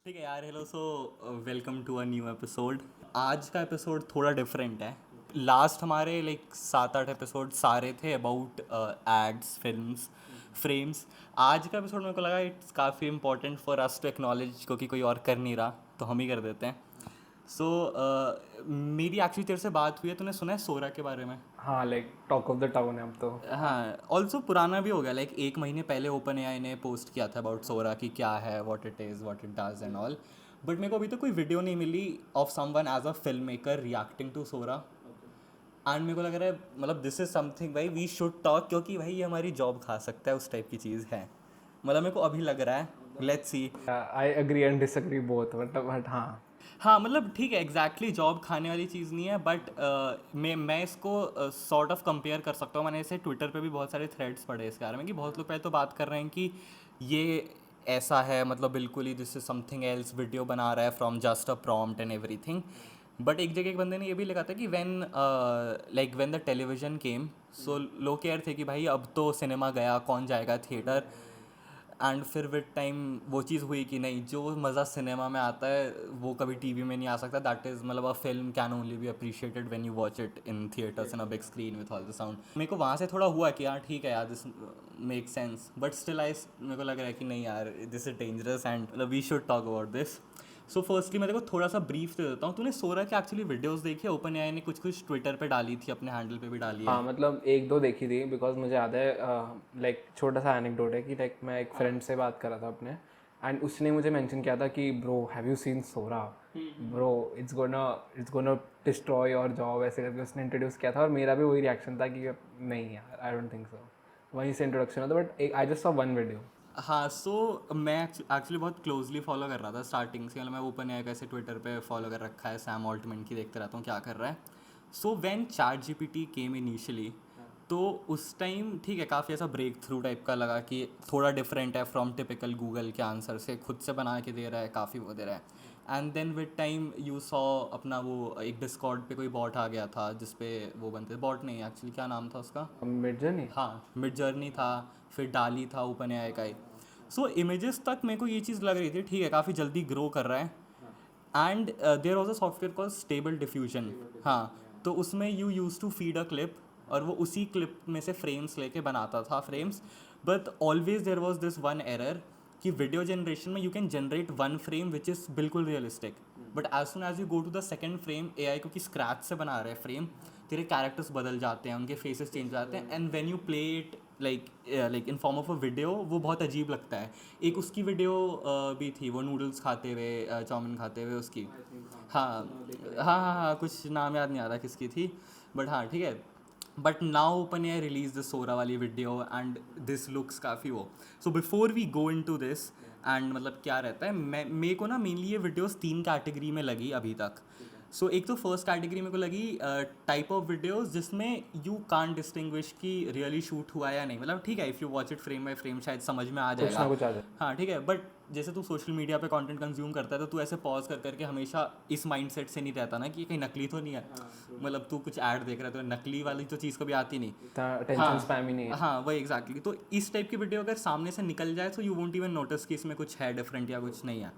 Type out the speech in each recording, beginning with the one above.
ठीक है यार। Hello, so welcome to a new episode. आज का एपिसोड थोड़ा डिफरेंट है। लास्ट हमारे लाइक 7-8 एपिसोड सारे थे अबाउट एड्स, फिल्म्स, फ्रेम्स। आज का एपिसोड मेरे को लगा इट्स काफ़ी important for us to acknowledge, क्योंकि कोई और कर नहीं रहा तो हम ही कर देते हैं। सो मेरी एक्चुअली तेरे से बात हुई है, तूने सुना है सोरा के बारे में? हाँ, like talk of the town है अब तो। हाँ, ऑल्सो पुराना भी हो गया, लाइक 1 महीने पहले ओपन एआई ने पोस्ट किया था अबाउट सोरा कि क्या है, what it is, what it does and all. But मेरे को अभी तक कोई वीडियो नहीं मिली of someone as a film maker reacting to Sora. And मेरे को लग रहा है मतलब दिस इज़ समथिंग भाई वी शुड टॉक, क्योंकि भाई ये हमारी जॉब खा सकता है, उस टाइप की चीज़ है। मतलब मेरे को अभी लग रहा है, let's see. I agree and disagree both, but हाँ। हाँ मतलब ठीक है, एग्जैक्टली जॉब खाने वाली चीज़ नहीं है, बट मैं इसको सॉर्ट ऑफ कंपेयर कर सकता हूँ। मैंने इसे ट्विटर पे भी बहुत सारे थ्रेड्स पढ़े इसके बारे में कि बहुत लोग पहले तो बात कर रहे हैं कि ये ऐसा है, मतलब बिल्कुल ही this is something else, video बना रहा है from just a prompt and everything. But एक जगह एक बंदे ने ये भी लिखा था कि व्हेन द टेलीविजन केम, सो लोग केयर थे कि भाई अब तो सिनेमा गया, कौन जाएगा थिएटर। एंड फिर विद टाइम वो चीज़ हुई कि नहीं, जो मज़ा सिनेमा में आता है वो कभी टीवी में नहीं आ सकता। दैट इज़ मतलब a film can only be appreciated when you watch it in theatres in a big screen with all the sound. मेरे को वहाँ से थोड़ा हुआ कि यार ठीक है यार, this make sense, but still मेरे को लग रहा है कि नहीं यार, this is dangerous and we should talk about this. So firstly मैं देखो थोड़ा सा ब्रीफ दे देता हूँ। तूने सोरा की एक्चुअली वीडियोस देखी है? ओपन एआई ने कुछ कुछ ट्विटर पे डाली थी, अपने हैंडल पे भी डाली है। हाँ, मतलब एक दो देखी थी बिकॉज मुझे याद है। लाइक छोटा सा एनेक्डोट है कि लाइक मैं एक फ्रेंड से बात कर रहा था अपने, एंड उसने मुझे मेंशन किया था कि bro have you seen Sora, bro it's gonna destroy your job, ऐसे करके उसने इंट्रोड्यूस किया था। और मेरा भी वही रिएक्शन था कि नहीं यार, आई डोंट थिंक सो। वहीं से इंट्रोडक्शन होता, but I just saw one video. हाँ, सो मैं एक्चुअली बहुत क्लोजली फॉलो कर रहा था स्टार्टिंग से। मतलब मैं ओपन एआई कैसे ट्विटर पे फॉलो कर रखा है, सैम ऑल्टमैन की देखते रहता हूँ क्या कर रहा है। So when chat GPT came initially, तो उस टाइम ठीक है काफ़ी ऐसा ब्रेक थ्रू टाइप का लगा कि थोड़ा डिफरेंट है फ्रॉम टिपिकल गूगल के आंसर से, खुद से बना के दे रहा है, काफ़ी वो दे रहा है। And then with time you saw अपना वो एक डिस्कॉर्ड पे कोई बॉट आ गया था जिसपे वो बनते, बॉट नहीं एक्चुअली, क्या नाम था उसका? Mid journey. हाँ, मिड जर्नी था, फिर डाली था ओपन एआई का ही। सो इमेजेस तक मेरे को ये चीज़ लग रही थी ठीक है, काफ़ी जल्दी ग्रो कर रहा है। And there was a software call stable diffusion. हाँ, तो उसमें you use to feed a clip, और वो उसी क्लिप में से फ्रेम्स लेके बनाता था frames. But always there was this one error कि वीडियो जनरेशन में you can generate one frame which is बिल्कुल realistic, but as soon as you go to the second frame, AI क्योंकि scratch से बना रहे हैं फ्रेम, तेरे characters बदल जाते हैं, उनके फेसेस चेंज हो जाते हैं। And when you play it like in form of a video, वो बहुत अजीब लगता है। एक उसकी वीडियो भी थी, वो नूडल्स खाते हुए, चाउमीन खाते हुए उसकी। हाँ हाँ हाँ हाँ, कुछ नाम याद नहीं आ रहा किसकी थी, बट हाँ ठीक है। But now OpenAI release the Sora वाली वीडियो एंड दिस लुक्स काफ़ी वो। So before we go into this, and मतलब क्या रहता है, मैं मेरे को ना मेनली ये वीडियोस 3 कैटेगरी में लगी अभी तक। सो एक तो फर्स्ट कैटेगरी मेरे को लगी टाइप ऑफ वीडियोस जिसमें यू कांट डिस्टिंग्विश कि रियली शूट हुआ है या नहीं। मतलब ठीक है, if you watch it frame by frame शायद समझ में आ कुछ ना जाएगा। कुछ आ जाए। हाँ ठीक है, बट जैसे तू सोशल मीडिया पे कंटेंट कंज्यूम करता है तो तू ऐसे पॉज कर करके हमेशा इस माइंडसेट से नहीं रहता ना कि ये कहीं नकली तो नहीं है। मतलब तू कुछ ऐड देख रहा है तो नकली वाली तो चीज़ कभी आती नहीं। इतना अटेंशन हाँ स्पैम ही नहीं है। हाँ, वही एग्जैक्टली। तो इस टाइप की वीडियो अगर सामने से निकल जाए तो यू वोंट इवन नोटिस कि इसमें कुछ है डिफरेंट या कुछ नहीं है।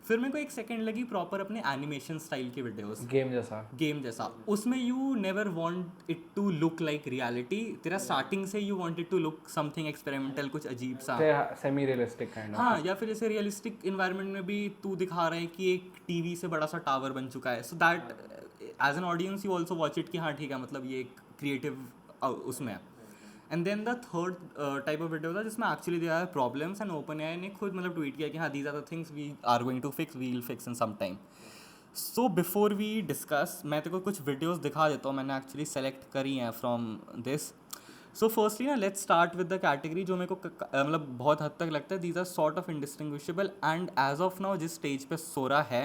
फिर मेरे को एक सेकंड लगी प्रॉपर अपने एनिमेशन स्टाइल की वीडियोस, गेम जैसा। गेम जैसा। उसमें you never want it to look like reality, तेरा स्टार्टिंग से you want it to look something experimental, कुछ अजीब सा। Semi realistic kind of. हाँ, या फिर जैसे रियलिस्टिक इन्वायरमेंट में भी तू दिखा रहा है कि एक टीवी से बड़ा सा टावर बन चुका है, so that as an audience you also watch it कि हाँ ठीक है, मतलब ये एक क्रिएटिव उसमें है। And then the third type of video था जिसमें actually there are problems, and OpenAI ने खुद मतलब ट्वीट किया कि हाँ these are the things we are going to fix, we will fix in some time. So before we discuss, मैं तेरे को कुछ वीडियोस दिखा देता हूँ, मैंने एक्चुअली सेलेक्ट करी हैं फ्रॉम दिस। सो फर्स्टली ना let's start with the category जो मेरे को मतलब बहुत हद तक लगता है these are sort of indistinguishable, and as of now जिस स्टेज पे सोरा है,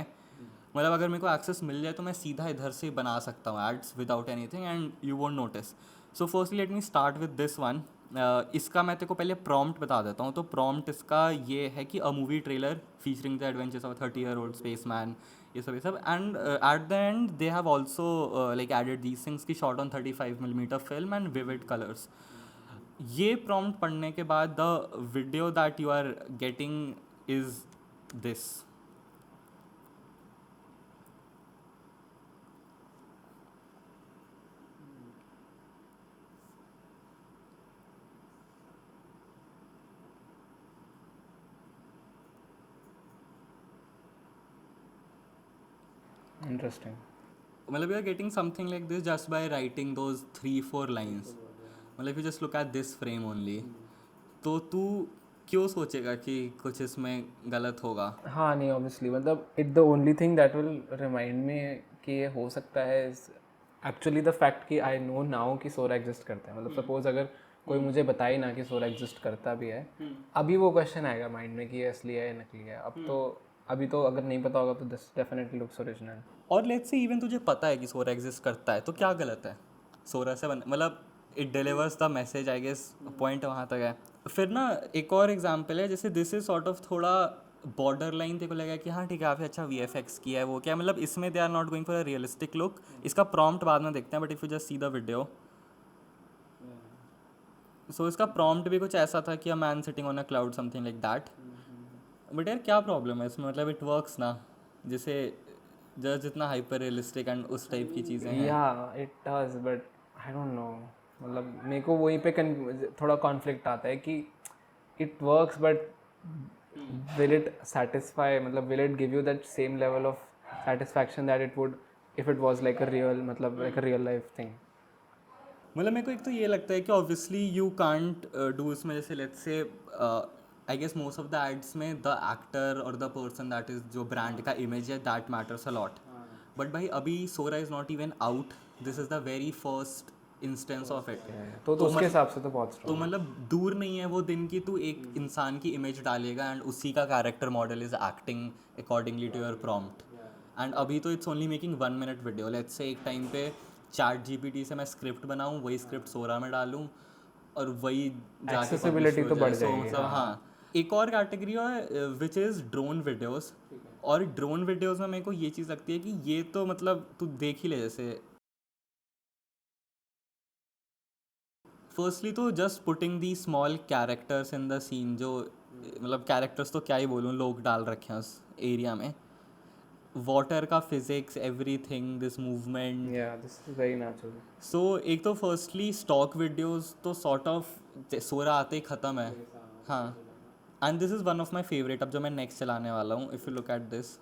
मतलब अगर मेरे को एक्सेस मिल जाए तो मैं सीधा इधर से बना सकता हूँ ads without anything and you won't notice. So firstly let me start with this one. इसका मैं तेरे को पहले प्रॉम्प्ट बता देता हूँ। तो प्रॉम्प्ट इसका ये है कि a movie trailer featuring the adventures of 30-year-old space man, ये सब। And at the end they have also like added these things की shot on 35mm film and vivid colours. ये प्रॉम्प्ट पढ़ने के बाद the video that you are getting is this. Interesting. मतलब you are getting something like this just by writing those 3-4 lines. मतलब you just look at this frame only, तो तू क्यों सोचेगा कि कुछ इसमें गलत होगा. हाँ नहीं ऑब्वियसली मतलब it the only thing that will remind me कि ये हो सकता है एक्चुअली द फैक्ट कि आई नो नाउ कि सोरा एग्जिस्ट करता है. मतलब सपोज अगर कोई मुझे बताए ना कि सोरा एग्जिस्ट करता भी है, अभी वो क्वेश्चन आएगा माइंड में कि ये असली है या नकली है. अब तो अभी तो अगर नहीं पता होगा तो दिस डेफिनेटली लुक्स ओरिजिनल. और लेट्स से इवन तुझे पता है कि सोरा एग्जिस्ट करता है, तो क्या गलत है सोरा से मतलब it delivers the message, I guess point वहाँ तक है. फिर ना एक और एग्जांपल है, जैसे दिस इज सॉर्ट ऑफ थोड़ा बॉर्डर लाइन तेरे को लगा कि हाँ ठीक है काफ़ी अच्छा VFX किया है वो क्या, मतलब इसमें they are not going for a realistic look. इसका प्रॉम्प्ट बाद में देखते हैं, but if you just see the video, so इसका प्रॉम्प्ट भी कुछ ऐसा था कि a man sitting on a cloud something like that. But यार क्या प्रॉब्लम है इसमें, मतलब इट वर्क्स ना, जैसे जस्ट जितना हाइपर रियलिस्टिक एंड उस टाइप की चीज़ें हैं. या it does but I don't know. मतलब मेरे को वहीं पे थोड़ा कॉन्फ्लिक्ट आता है कि it works but will it satisfy मतलब will it give you that same level of satisfaction that it would if it was like a real मतलब like a real life thing. मतलब मेरे को एक तो ये लगता है कि ऑब्वियसली यू कांट डू इसमें, जैसे let's say I guess most of the ads में द एक्टर और द पर्सन दैट इज जो ब्रांड का इमेज है that matters a lot. But भाई अभी Sora is not even out, this is the very first instance of it. तो उसके हिसाब से तो बहुत तो स्ट्रॉन्ग. मतलब दूर नहीं है वो दिन की तू एक इंसान की इमेज डालेगा एंड उसी का character model is acting accordingly to your prompt. And अभी तो it's only making 1 minute video. Let's say एक टाइम पे ChatGPT से मैं स्क्रिप्ट बनाऊँ, वही स्क्रिप्ट सोरा में डालूँ और वही जाके पब्लिश Accessibility हो तो जाए. बढ़ सो जाएगी, मतलब हाँ, एक और कैटेगरी है विच इज़ ड्रोन वीडियोज़. और ड्रोन वीडियोज़ में मेरे को ये चीज़ लगती है कि ये तो मतलब तू देख ही ले, जैसे फर्स्टली तो just putting the small characters in the scene, जो मतलब कैरेक्टर्स तो क्या ही बोलूँ लोग डाल रखे हैं उस एरिया में. वाटर का physics, everything, this movement. yeah this is very natural. सो एक तो फर्स्टली स्टॉक वीडियोस तो सॉर्ट ऑफ सोरा आते ही ख़त्म है. हाँ, and this is one of my favourite अब जो मैं नेक्स्ट चलाने वाला हूँ. If you look at this,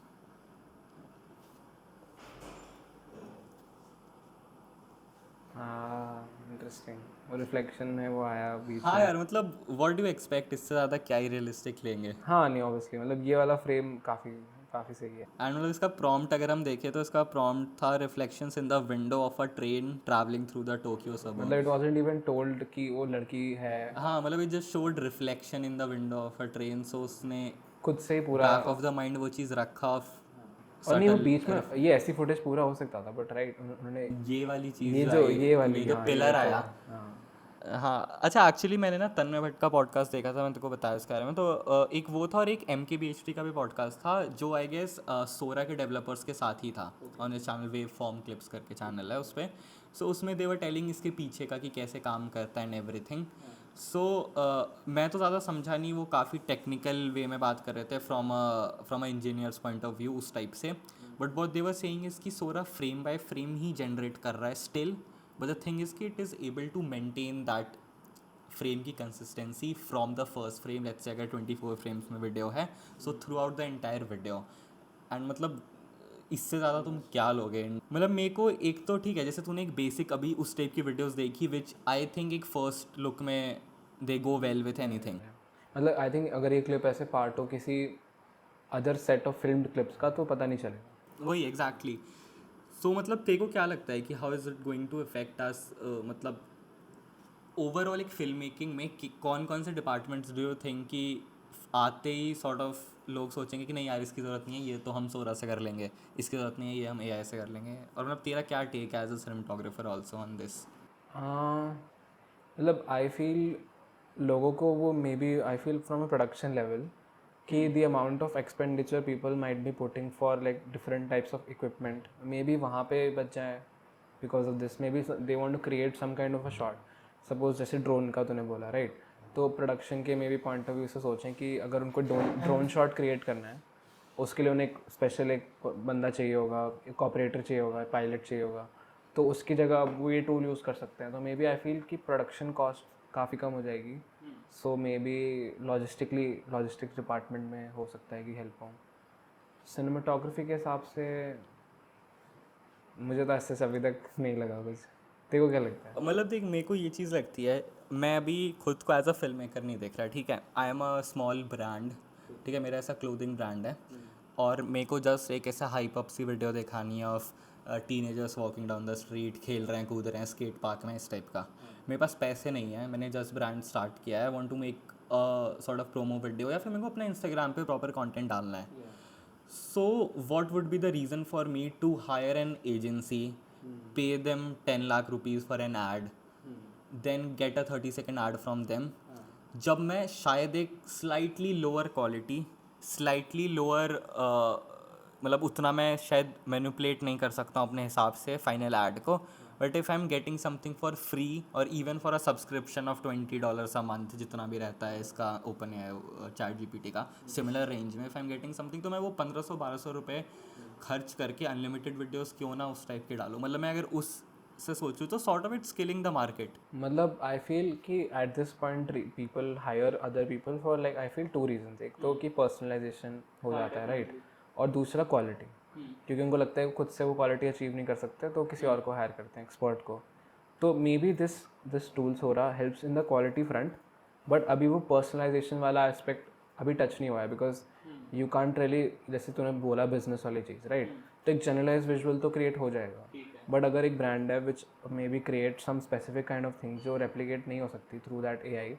हाँ इंटरेस्टिंग. रिफ्लेक्शन में वो आया बीच हाँ में. यार मतलब व्हाट डू एक्सपेक्ट, इससे ज़्यादा क्या ही रियलिस्टिक लेंगे. हाँ नहीं ऑब्वियसली मतलब ये वाला फ्रेम काफ़ी काफ़ी सही है. एंड मतलब इसका प्रॉम्प्ट अगर हम देखें तो इसका प्रॉम्प्ट था reflections in the window of a train travelling through the Tokyo मतलब suburbs. It wasn't even told कि वो लड़की है. हाँ मतलब it just showed reflection in the window of a train, so उसने खुद से ही पूरा. बैक ऑफ द माइंड वो चीज़ रखा. और नहीं वो सटल बीच में ये ऐसी फुटेज पूरा हो सकता था बट राइट उन्होंने ये वाली चीज़ ये जो जो आई, ये वाली ये जो हाँ, पिलर तो, आया. हाँ. हाँ अच्छा, एक्चुअली मैंने ना तन्मय भट्ट का पॉडकास्ट देखा था, मैंने तेको बताया इसके बारे में. तो एक वो था और एक MKBHD का भी पॉडकास्ट था जो आई गेस सोरा के डेवलपर्स के साथ ही था ऑन इस चैनल, वेव फॉर्म क्लिप्स करके चैनल है उस पर. सो उसमें देवर टेलिंग इसके पीछे का कि कैसे काम करता है एंड एवरीथिंग. सो मैं तो ज़्यादा समझा नहीं, वो काफ़ी टेक्निकल वे में बात कर रहे थे from a engineer's point of view उस टाइप से. But what they're saying is कि सोरा फ्रेम बाय फ्रेम ही जनरेट कर रहा है still. But the thing is कि it is able to maintain that frame की consistency from the first frame. Let's say अगर 24 फ्रेम्स में वीडियो है, so throughout the entire video. And मतलब इससे ज़्यादा तुम क्या लोगे. मतलब मेरे को एक तो ठीक है, जैसे तूने एक बेसिक अभी उस टाइप की वीडियोस देखी विच आई थिंक एक फर्स्ट लुक में दे गो वेल विथ एनीथिंग. मतलब आई थिंक अगर ये क्लिप ऐसे पार्ट हो किसी other set of filmed clips का तो पता नहीं चलेगा. वही एग्जैक्टली. सो मतलब तेरे को क्या लगता है कि how is it going to affect us, मतलब ओवरऑल एक फिल्म मेकिंग में कौन कौन से डिपार्टमेंट्स डू यू थिंक कि आते ही सॉर्ट ऑफ लोग सोचेंगे कि नहीं यार इसकी ज़रूरत नहीं है, ये तो हम सोरा से कर लेंगे, इसकी ज़रूरत नहीं है, ये हम AI से कर लेंगे. और मतलब तेरा क्या टेक है as a cinematographer also on this. मतलब आई फील लोगों को वो maybe I feel from a production level कि the amount of expenditure people might be putting for like different types of equipment maybe वहाँ पे बच जाए because of this. Maybe they want to create some kind of a shot. Suppose जैसे drone का तूने बोला right, तो production के may be point of view से सोचें कि अगर उनको ड्रोन शॉट क्रिएट करना है उसके लिए उन्हें एक स्पेशल एक बंदा चाहिए होगा, एक ऑपरेटर चाहिए होगा, पायलट चाहिए होगा. तो उसकी जगह अब वो ये टूल यूज़ कर सकते हैं. तो मे बी आई फील कि प्रोडक्शन कॉस्ट काफ़ी कम हो जाएगी. सो मे बी लॉजिस्टिक्स डिपार्टमेंट में हो सकता है कि हेल्प हो. सिनेमाटोग्राफी के हिसाब से मुझे तो ऐसे अभी तक नहीं लगा कुछ। तेरे को क्या लगता है? मतलब देख, मेरे को ये चीज़ लगती है, मैं अभी खुद को एज अ फिल्म मेकर नहीं देख रहा, ठीक है। I am a small brand, ठीक है, मेरा ऐसा क्लोथिंग ब्रांड है, और मेरे को जस्ट एक ऐसा हाइप अप सी वीडियो दिखानी है of teenagers walking down the street, खेल रहे हैं, कूद रहे हैं स्केट पार्क में, इस टाइप का। मेरे पास पैसे नहीं है, मैंने जस्ट ब्रांड स्टार्ट किया है, I want to make sort of promo video, या फिर मेरे को अपने इंस्टाग्राम पे प्रॉपर कंटेंट डालना है। So, what would be the reason for me to hire an agency, pay them 10 lakh rupees for an ad, then get a 30-second ad from them, जब मैं शायद एक slightly lower quality, slightly lower मतलब उतना मैं शायद manipulate नहीं कर सकता हूँ अपने हिसाब से फाइनल ऐड को, but if I am getting something for free और even for a subscription of $20 a month, जितना भी रहता है इसका ओपन है चैट जीपीटी का सिमिलर रेंज में, if I am getting something, तो मैं वो 1500-1200 रुपये खर्च करके अनलिमिटेड वीडियोस क्यों ना उस टाइप के डालूँ। मतलब मैं अगर उस से सोचूँ तो sort of it skilling the market. मतलब आई फील कि at this point people hire other people for like I feel 2 reasons. एक तो कि पर्सनलाइजेशन हो जाता है, राइट, और दूसरा क्वालिटी, क्योंकि उनको लगता है कि खुद से वो क्वालिटी अचीव नहीं कर सकते तो किसी और को हायर करते हैं, एक्सपर्ट को। तो मे बी दिस टूल्स हो रहा helps in the quality front, but अभी वो पर्सनलाइजेशन वाला एस्पेक्ट अभी टच नहीं हुआ है, बिकॉज यू कांट रियली, जैसे तूने बोला बिजनेस वाली चीज़, राइट, तो एक जनरलाइज विजुअल तो क्रिएट हो जाएगा, बट अगर एक ब्रांड है which maybe create some specific kind of things जो रेप्लिकेट नहीं हो सकती थ्रू दैट AI,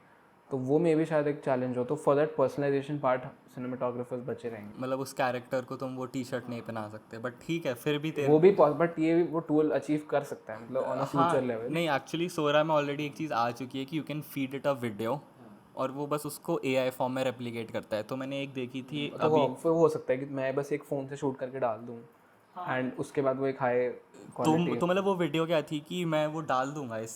तो वो मे बी शायद एक चैलेंज हो। तो for that personalisation part cinematographers बचे रहेंगे। मतलब उस कैरेक्टर को तुम वो टी शर्ट नहीं पहना सकते, बट ठीक है, फिर भी वो तेरे। भी बट ये भी वो टूल अचीव कर सकता है, मतलब ऑन अ हाँ, फ्यूचर लेवल। नहीं एक्चुअली सोरा में ऑलरेडी एक चीज़ आ चुकी है कि you can feed it a video और वो बस उसको AI फॉर्म में रेप्लिकेट करता है। तो मैंने एक देखी थी तो अभी। वो हो सकता है कि मैं बस एक फ़ोन से शूट करके डाल दूँ एंड उसके बाद वो एक हाई क्वालिटी। तो मतलब वो वीडियो क्या थी कि मैं वो डाल दूंगा इस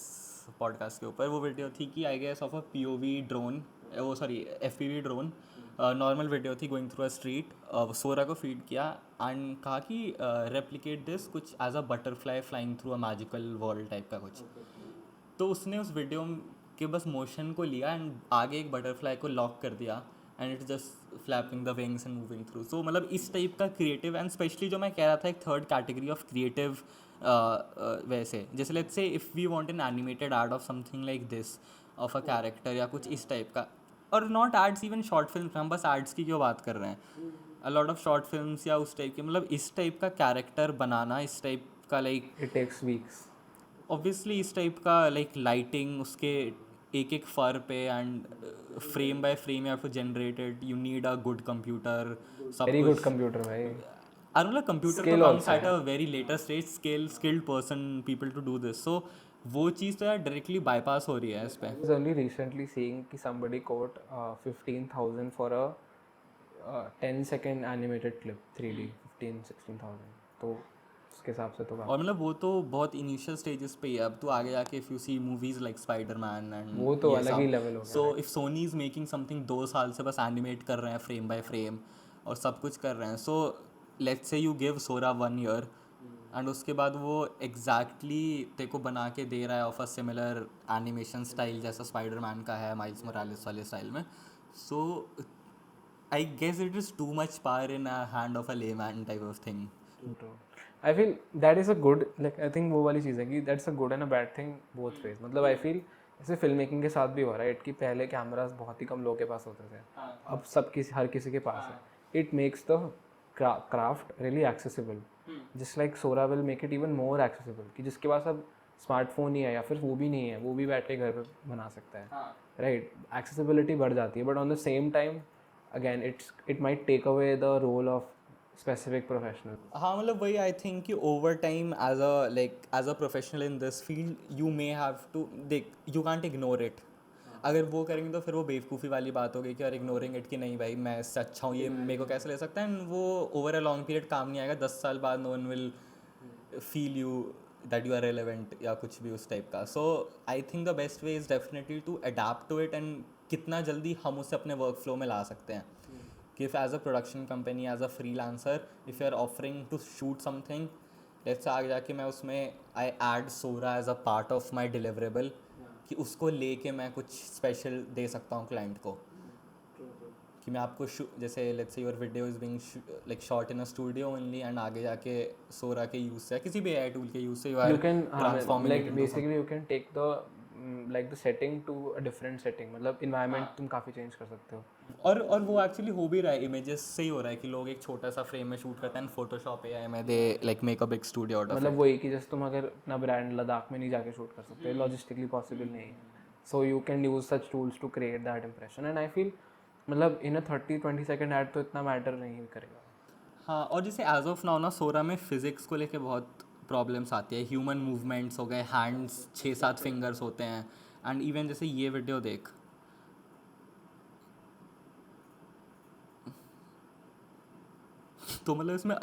पॉडकास्ट के ऊपर। वो वीडियो थी कि I guess of a POV drone, वो sorry FPV drone, normal video थी going through a street. Sora को फीड किया एंड कहा कि रेप्लिकेट दिस कुछ as a butterfly flying through a magical world type का कुछ। तो उसने उस वीडियो के बस मोशन को लिया एंड आगे एक बटरफ्लाई को लॉक कर दिया and it just flapping the wings and moving through. So मतलब इस टाइप का क्रिएटिव, एंड स्पेशली जो मैं कह रहा था एक थर्ड कैटेगरी ऑफ क्रिएटिव, वैसे जैसे let's say if we want an animated art of something like this, of a character या कुछ इस टाइप का, और not ads, even short film, हम बस एड्स की क्यों बात कर रहे हैं, a lot of short films या उस टाइप के, मतलब इस टाइप का कैरेक्टर बनाना, इस टाइप का like it takes weeks. Obviously इस टाइप का लाइक लाइटिंग उसके एक एक फर पे एंड फ्रेम बाय फ्रेम या फिर generated, you need a good computer, सब वेरी गुड कुछ। कंप्यूटर भाई। और मतलब कंप्यूटर तो skill comes also at a very later stage, skilled person people to do this. So वो चीज़ तो यार डायरेक्टली बाईपास हो रही है इस पर। was only recently seeing कि somebody quote 15,000 for a 10-second animated clip 3D 15-16,000, तो उसके हिसाब से तो और मतलब वो तो बहुत इनिशियल स्टेजेस पे ही है। अब तो आगे जाके if you see movies like Spiderman वो एंड तो ये अलग ही सब, लेवल हो गया सो भाई। If Sony is making something 2 साल से बस एनिमेट कर रहे हैं फ्रेम बाय फ्रेम और सब कुछ कर रहे हैं, so let's say you give Sora 1 year and उसके बाद वो एग्जैक्टली तेरे को बना के दे रहा है of a similar animation style जैसा स्पाइडरमैन का है माइल्स मोरालेस वाले स्टाइल में। So I guess it is too much power in a hand of a layman type of thing. I feel that is a good, like I think वो वाली चीज़ है कि that's a good and a bad thing both ways. मतलब I feel जैसे film making के साथ भी हो रहा है कि पहले कैमरास बहुत ही कम लोगों के पास होते थे, अब सब हर किसी के पास है। It makes the craft really accessible, just like Sora will make it even more accessible, कि जिसके पास अब स्मार्टफोन ही है या फिर वो भी नहीं है, वो भी बैठ के घर पे बना सकता है, राइट। एक्सेसिबिलिटी बढ़ जाती है, but on the same time again it might take away the role of specific professional. हाँ मतलब वही आई थिंक कि over time as a professional in this field you may have to देख, you can't ignore it. अगर वो करेंगे तो फिर वो बेवकूफ़ी वाली बात होगी कि यार इग्नोरिंग इट, कि नहीं भाई मैं इससे अच्छा हूँ, ये मेरे को कैसे ले सकता है, एंड वो ओवर अ लॉन्ग पीरियड काम नहीं आएगा। 10 साल बाद no one will feel you that you are relevant या कुछ भी उस टाइप का। So I think the best way is definitely to adapt to it and कितना जल्दी हम उसे अपने वर्क फ्लो में ला सकते हैं। कि if as a production company, as a freelancer, if you are offering to shoot something, let's say आगे जाके मैं उसमें I add Sora as a part of my deliverable, कि उसको लेके मैं कुछ स्पेशल दे सकता हूँ क्लाइंट को, कि मैं आपको जैसे let's say your video is being like shot in a studio only and आगे जाके सोरा के यूज़ से या किसी भी एआई टूल के यूज़ से you are You can transforming it like into basically you can take the like the setting to a different setting, मतलब environment तुम काफ़ी चेंज कर सकते हो. और वो एक्चुअली हो भी रहा है, इमेजेस से ही हो रहा है कि लोग एक छोटा सा फ्रेम में शूट करते हैं फोटोशॉप एआई में they like make a big studio out of मतलब वही कि जैसे तुम अगर अपना ब्रांड लद्दाख में नहीं जाके शूट कर सकते, लॉजिस्टिकली पॉसिबल नहीं है. So you can use such tools to create that impression and I feel मतलब इन अ 30-20 सेकेंड ऐड तो इतना मैटर नहीं करेगा. हाँ, और जैसे एज ऑफ नाउ ना सोरा में फिजिक्स को लेके बहुत प्रॉब्लम्स आती है. ह्यूमन मूवमेंट्स हो गए, हैंड्स 6-7 फिंगर्स होते हैं. एंड इवन जैसे ये वीडियो देख, तो मतलब इसमें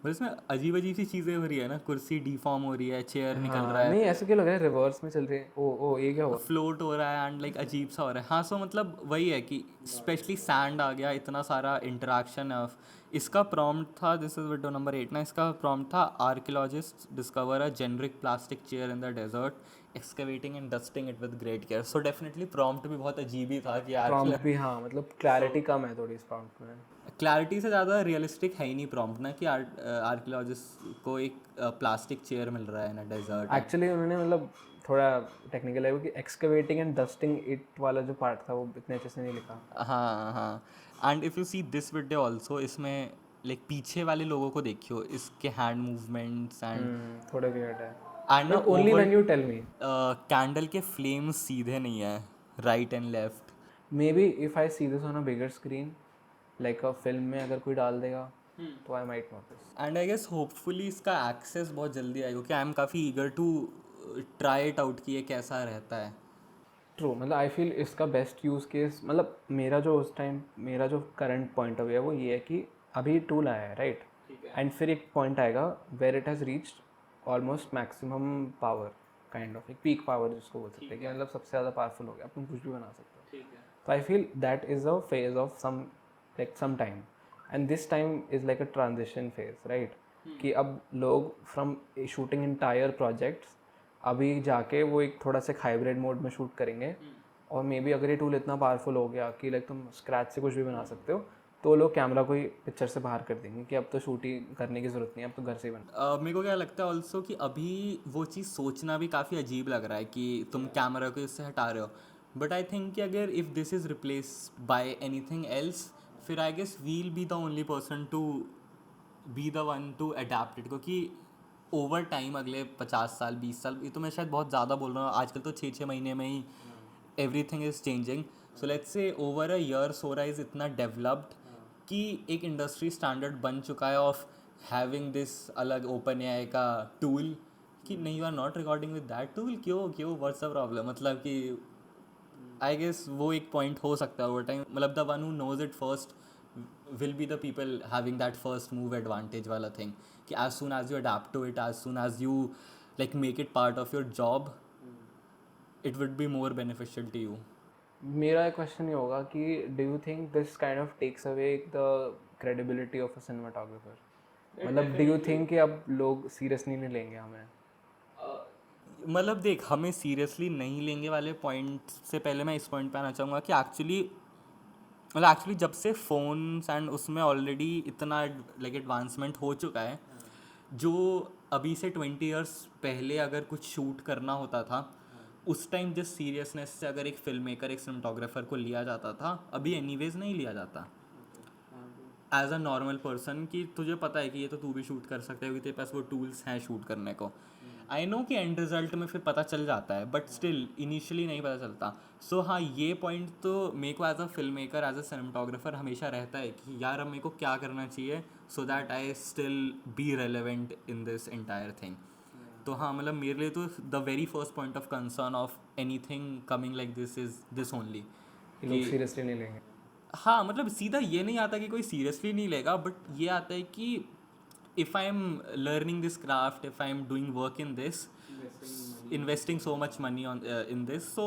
मतलब इसमें अजीब अजीब सी चीज़ें हो रही है ना, कुर्सी डिफॉर्म हो रही है, चेयर निकल रहा है, नहीं ऐसे क्यों लग रहा है, रिवर्स में चल रही है. ओ ये क्या हुआ. फ्लोट हो रहा है एंड लाइक अजीब सा हो रहा है. हाँ, सो मतलब वही है कि स्पेशली सैंड आ गया, इतना सारा इंटरेक्शन है. इसका प्रॉम्प्ट था, दिस इज वीडियो नंबर 8 ना, इसका प्रॉम्प्ट था archaeologist discover a generic plastic chair in the desert excavating and dusting it with great care. So definitely prompt भी बहुत अजीब ही था कि यार प्रॉम्प्ट भी हाँ मतलब क्लैरिटी कम है थोड़ी इस प्रॉम्प्ट में. क्लैरिटी से ज़्यादा रियलिस्टिक है ही नहीं प्रॉम्प्ट ना, कि आर्कियोलॉजिस्ट को एक प्लास्टिक चेयर मिल रहा है ना डेजर्ट. एक्चुअली उन्होंने मतलब थोड़ा टेक्निकल है वो कि एक्सकवेटिंग एंड डस्टिंग इट वाला जो पार्ट था वो इतने अच्छे से नहीं लिखा. हाँ हाँ. And if you see this video also, इसमें लाइक पीछे वाले लोगों को देखियो, इसके हैंड मूवमेंट्स थोड़ा वियर्ड है. एंड ना only when you tell me. Candle के फ्लेम्स सीधे नहीं है, right and left. Maybe if I see this on a bigger screen like a film में अगर कोई डाल देगा तो I might notice. And I guess hopefully इसका एक्सेस बहुत जल्दी आएगा, क्योंकि आई एम काफ़ी eager to try it out कि ये कैसा रहता है. ट्रू मतलब आई फील इसका बेस्ट यूज़ केस मतलब मेरा जो उस टाइम मेरा जो करंट पॉइंट ऑफ व्यू है वो ये है कि अभी टूल आया है राइट, एंड फिर एक पॉइंट आएगा where it has reached almost maximum power kind of एक पीक पावर जिसको बोल सकते हैं कि मतलब सबसे ज़्यादा पावरफुल हो गया, तुम कुछ भी बना सकते हो. तो आई feel that is a phase of some time and this time is like a transition phase right. कि अब लोग फ्रॉम शूटिंग इंटायर प्रोजेक्ट्स अभी जाके वो एक थोड़ा सा हाइब्रिड मोड में शूट करेंगे. और मे बी अगर ये टूल इतना पावरफुल हो गया कि लाइक तुम स्क्रैच से कुछ भी बना सकते हो तो लोग कैमरा को ही पिक्चर से बाहर कर देंगे कि अब तो शूट ही करने की ज़रूरत नहीं है, अब तो घर से ही बना. मेरे को क्या लगता है ऑल्सो कि अभी वो चीज़ सोचना भी काफ़ी अजीब लग रहा है कि तुम कैमरा को इससे हटा रहे हो. बट आई थिंक कि अगर if this is replace by anything else, फिर I guess we'll be the only person to be the one to adapt it. क्योंकि ओवर टाइम अगले 50 साल 20 साल, ये तो मैं शायद बहुत ज़्यादा बोल रहा हूँ, आजकल तो 6-6 महीने में ही everything is changing. So let's say over a year Sora is इतना डेवलप्ड कि एक इंडस्ट्री स्टैंडर्ड बन चुका है ऑफ हैविंग दिस अलग ओपन एआई का टूल, कि नहीं you are not recording with that tool, क्यों क्यों व्हाट्स द प्रॉब्लम. मतलब कि आई गेस वो एक पॉइंट हो सकता है ओवर टाइम, मतलब the one who knows it first will be the people having that first move advantage वाला thing, कि as soon as you adapt to it, as soon as you like make it part of your job, it would be more beneficial to you. मेरा question ये होगा कि do you think this kind of takes away the credibility of a cinematographer. मतलब do you think कि अब लोग seriously नहीं लेंगे हमें. मतलब देख, हमें सीरियसली नहीं लेंगे वाले पॉइंट से पहले मैं इस पॉइंट पे आना चाहूँगा कि एक्चुअली जब से फ़ोन्स एंड उसमें ऑलरेडी इतना लाइक एडवांसमेंट हो चुका है, जो अभी से 20 ईयर्स पहले अगर कुछ शूट करना होता था उस टाइम जिस सीरियसनेस से अगर एक फिल्म मेकर एक सिनेमाटोग्राफर को लिया जाता था, अभी एनीवेज नहीं लिया जाता एज अ नॉर्मल पर्सन. कि तुझे पता है कि ये तो तू भी शूट कर सकता है क्योंकि तेरे पास वो टूल्स हैं शूट करने को. आई नो कि एंड रिजल्ट में फिर पता चल जाता है, बट स्टिल इनिशियली नहीं पता चलता. सो हाँ, ये पॉइंट तो मेरे को as a film maker as a cinematographer हमेशा रहता है कि यार अब मेरे को क्या करना चाहिए so that I still be relevant in this entire thing. तो हाँ, मतलब मेरे लिए तो the very first point of concern of any thing coming like this is this only, लोग सीरियसली नहीं लेंगे. हाँ, मतलब सीधा ये नहीं आता कि कोई सीरियसली नहीं लेगा, बट ये आता है कि if I am learning this craft, if I am doing work in this, investing so much money on in this, so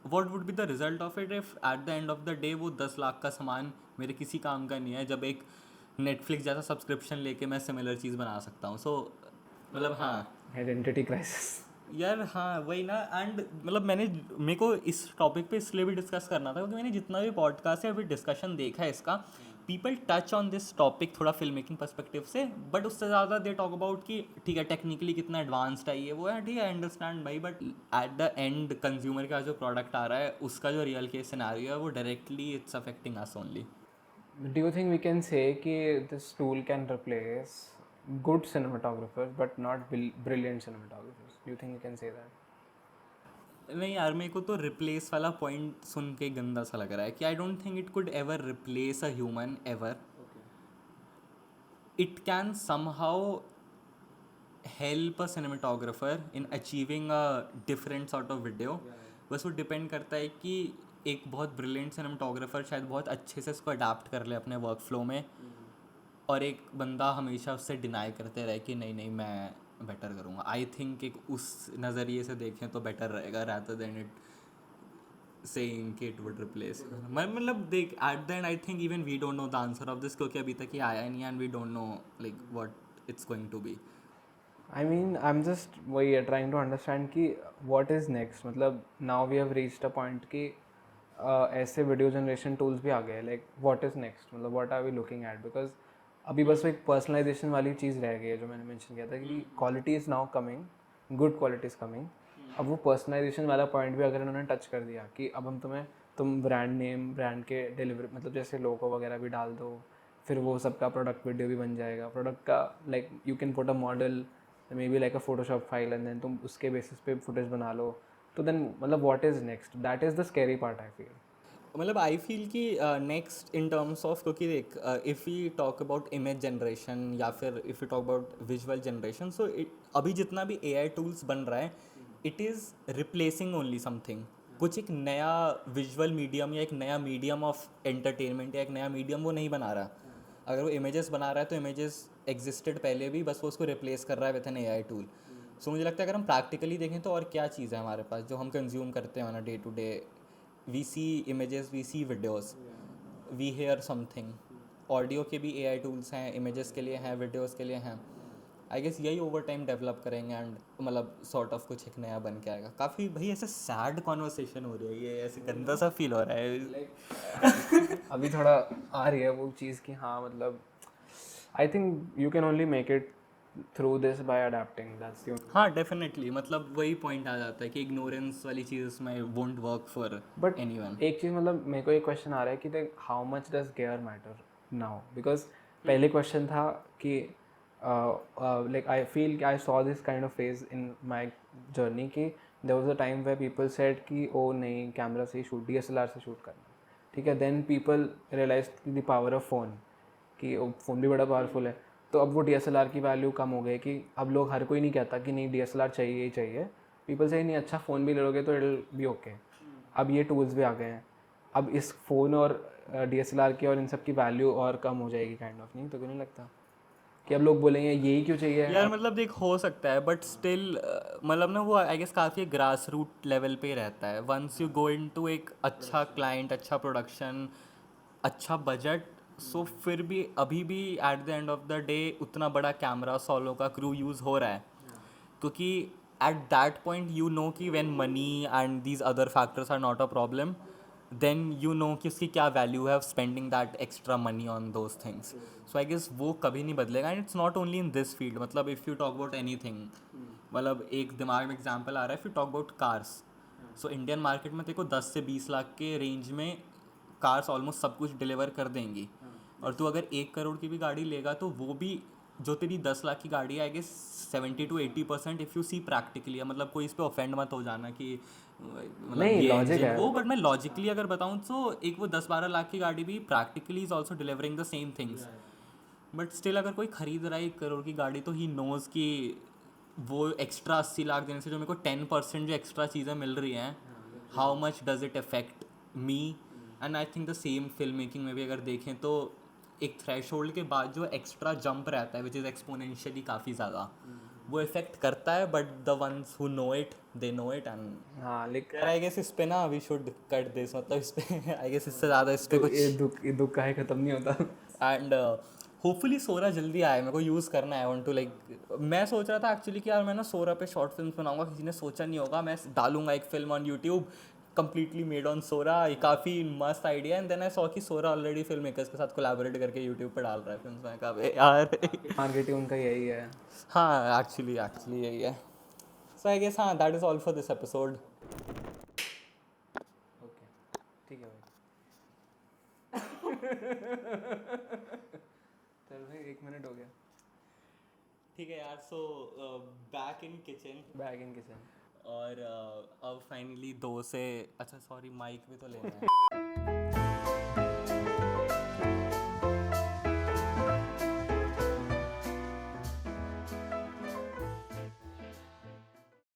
what would be the result of it if at the end of the day वो 10 लाख का सामान मेरे किसी काम का नहीं है, जब एक नेटफ्लिक्स जैसा सब्सक्रिप्शन लेके मैं सिमिलर चीज़ बना सकता हूँ. सो मतलब हाँ, आइडेंटिटी क्राइसिस. यार हाँ वही ना। एंड मतलब मेरे को इस टॉपिक पे इसलिए भी डिस्कस करना था क्योंकि मैंने जितना भी पॉडकास्ट या फिर डिस्कशन देखा है इसका, people touch on this topic थोड़ा फिल्म मेकिंग पर्सपेक्टिव से, बट उससे ज़्यादा दे टॉक अबाउट कि ठीक है टेक्निकली कितना एडवांस्ड है ये वो है, ठीक है आई अंडरस्टैंड भाई, but at the and consumer का जो प्रोडक्ट आ रहा है उसका जो रियल केस सिनेरियो है वो directly it's affecting us only. Do you think we can say कि this tool can replace good cinematographers but not brilliant cinematographers? Do you think we can say that? नहीं यार मेरे को तो replace वाला point सुन के गंदा सा लग रहा है कि I don't think it could ever replace a human ever. It can somehow help a cinematographer in achieving a different sort of video. बस वो डिपेंड करता है कि एक बहुत ब्रिलियंट सिनेमेटोग्राफर शायद बहुत अच्छे से इसको अडाप्ट कर ले अपने वर्क फ्लो में, और एक बंदा हमेशा उससे डिनाई करते रहे कि नहीं नहीं मैं बेटर करूँगा। आई थिंक एक उस नज़रिए से देखें तो बेटर रहेगा रादर देन इट saying कि it would replace। मतलब देख at the end I think even we don't know the answer of this क्योंकि अभी तक ये आया नहीं and we don't know like what it's going to be। I mean, I'm just वही है trying to understand कि what is next। मतलब now we have reached a point कि ऐसे वीडियो जनरेशन टूल्स भी आ गए, like what is next, मतलब what are we looking at, because अभी बस वो एक पर्सनलाइजेशन वाली चीज़ रह गई है जो मैंने मेंशन किया था कि quality is now coming, good quality is coming. अब वो पर्सनलाइजेशन वाला पॉइंट भी अगर इन्होंने टच कर दिया कि अब हम तुम ब्रांड नेम, ब्रांड के डिलीवरी, मतलब जैसे लोगो वगैरह भी डाल दो, फिर वो सबका प्रोडक्ट वीडियो भी बन जाएगा, प्रोडक्ट का like you can put a model maybe like a Photoshop file and then तुम उसके बेसिस पे फुटेज बना लो। तो देन मतलब what is next, that is the scary part I feel. मतलब आई फील कि नेक्स्ट इन टर्म्स ऑफ क्योंकि देख if we talk about image generation या फिर if you talk about visual generation, so अभी जितना भी AI टूल्स बन रहा है it is replacing only something. कुछ एक नया विजुअल मीडियम या एक नया मीडियम ऑफ एंटरटेनमेंट या एक नया मीडियम वो नहीं बना रहा। अगर वो इमेजेस बना रहा है तो इमेजेस एग्जिस्टेड पहले भी, बस वो उसको रिप्लेस कर रहा है विद एन AI टूल। सो मुझे लगता है अगर हम प्रैक्टिकली देखें तो और क्या चीज़ है हमारे पास जो हम कंज्यूम करते हैं on a day to day. We see images, we see videos, we hear something. Audio के भी AI टूल्स हैं, इमेजेस के लिए हैं, वीडियोस के लिए हैं। आई गेस यही ओवर टाइम डेवलप करेंगे एंड मतलब सॉर्ट ऑफ कुछ एक नया बन के आएगा। काफ़ी भाई ऐसे सैड कॉन्वर्सेशन हो रही है, ये ऐसे गंदा सा फील हो रहा है। अभी थोड़ा आ रही है वो चीज़ कि हाँ मतलब I think you can only make it through this by adapting, that's the. हाँ डेफिनेटली, मतलब वही पॉइंट आ जाता है कि इग्नोरेंस वाली चीज़ इसमें won't work for but anyone. एक चीज़ मतलब मेरे को एक क्वेश्चन आ रहा है कि देख how much does gear matter now, because पहले क्वेश्चन था कि like I feel I saw this kind of phase in my journey कि there was a time way people said कि ओ नहीं कैमरा से ही शूट, DSLR से shoot करना, ठीक है। Then people realise the power of phone कि फ़ोन भी बड़ा पावरफुल है। तो अब वो DSLR की वैल्यू कम हो गई कि अब लोग, हर कोई नहीं कहता कि नहीं DSLR चाहिए ही चाहिए। पीपल से नहीं अच्छा फ़ोन भी ले लोगे तो इट विल बी ओके। अब ये टूल्स भी आ गए हैं, अब इस फ़ोन और DSLR की और इन सब की वैल्यू और कम हो जाएगी काइंड ऑफ, नहीं तो क्यों नहीं लगता कि अब लोग बोलेंगे यही क्यों चाहिए यार मतलब देख हो सकता है बट स्टिल मतलब ना वो आई गेस काफ़ी ग्रास रूट लेवल पे ही रहता है। वंस यू गो इनटू एक अच्छा क्लाइंट, अच्छा प्रोडक्शन, अच्छा बजट, सो फिर भी अभी भी at the end of the day उतना बड़ा कैमरा, सोलो का क्रू यूज़ हो रहा है क्योंकि at that point you know कि when money and these other factors are not a problem, then you know कि उसकी क्या वैल्यू है of spending that extra money on those things. So I guess वो कभी नहीं बदलेगा and it's not only in this field. मतलब if you talk about any thing, मतलब एक दिमाग में एग्जाम्पल आ रहा है, if you talk about cars, so Indian market में देखो 10 से 20 लाख के रेंज में कार्स ऑलमोस्ट सब कुछ डिलीवर कर देंगी। और तू अगर 1 करोड़ की भी गाड़ी लेगा तो वो भी जो तेरी 10 लाख की गाड़ी है I guess 70 to 80% if you see practically, मतलब कोई इस पर ऑफेंड मत हो जाना कि मतलब नहीं ये लॉजिक इंजन है। वो, बट मैं लॉजिकली अगर बताऊँ तो एक वो 10-12 लाख की गाड़ी भी practically is also delivering the same things. But still अगर कोई खरीद रहा है 1 करोड़ की गाड़ी तो ही नोज़ कि वो एक्स्ट्रा 80 लाख देने से जो मेरे को 10% जो एक्स्ट्रा चीज़ें मिल रही हैं, how much does it affect me. And I think the same film making में भी अगर देखें तो एक थ्रेशोल्ड के बाद जो एक्स्ट्रा जंप रहता है विच इज़ एक्सपोनेंशियली काफ़ी ज़्यादा, वो इफेक्ट करता है। But the ones who know it they know it and हाँ यार आई गेस इस पे ना वी शुड कट दिस, मतलब इस पे आई गेस इससे ज़्यादा इस पे तो कुछ ये दुख का है ख़त्म नहीं होता। एंड होपफुली सोरा जल्दी आए, मेरे को यूज़ करना है, वांट टू लाइक, मैं सोच रहा था एक्चुअली कि यार मैं ना सोरा पे शॉर्ट फिल्म्स बनाऊंगा, किसी ने सोचा नहीं होगा, मैं डालूंगा एक film on YouTube completely made on Sora, ये काफ़ी मस्त idea. And then I saw कि सोरा ऑलरेडी फिल्म मेकर्स के साथ कोलैबोरेट करके यूट्यूब पे डाल रहा है फिल्म, मैं कहा यार मार्केटिंग उनका यही है। हाँ एक्चुअली यही है। सो आई गेस हाँ, that is all for this episode. Okay, ठीक है भाई। चल भाई 1 मिनट हो गया। ठीक है यार, so back in kitchen, bag in kitchen. और अब फाइनली 2 से, अच्छा सॉरी माइक भी तो लेना है।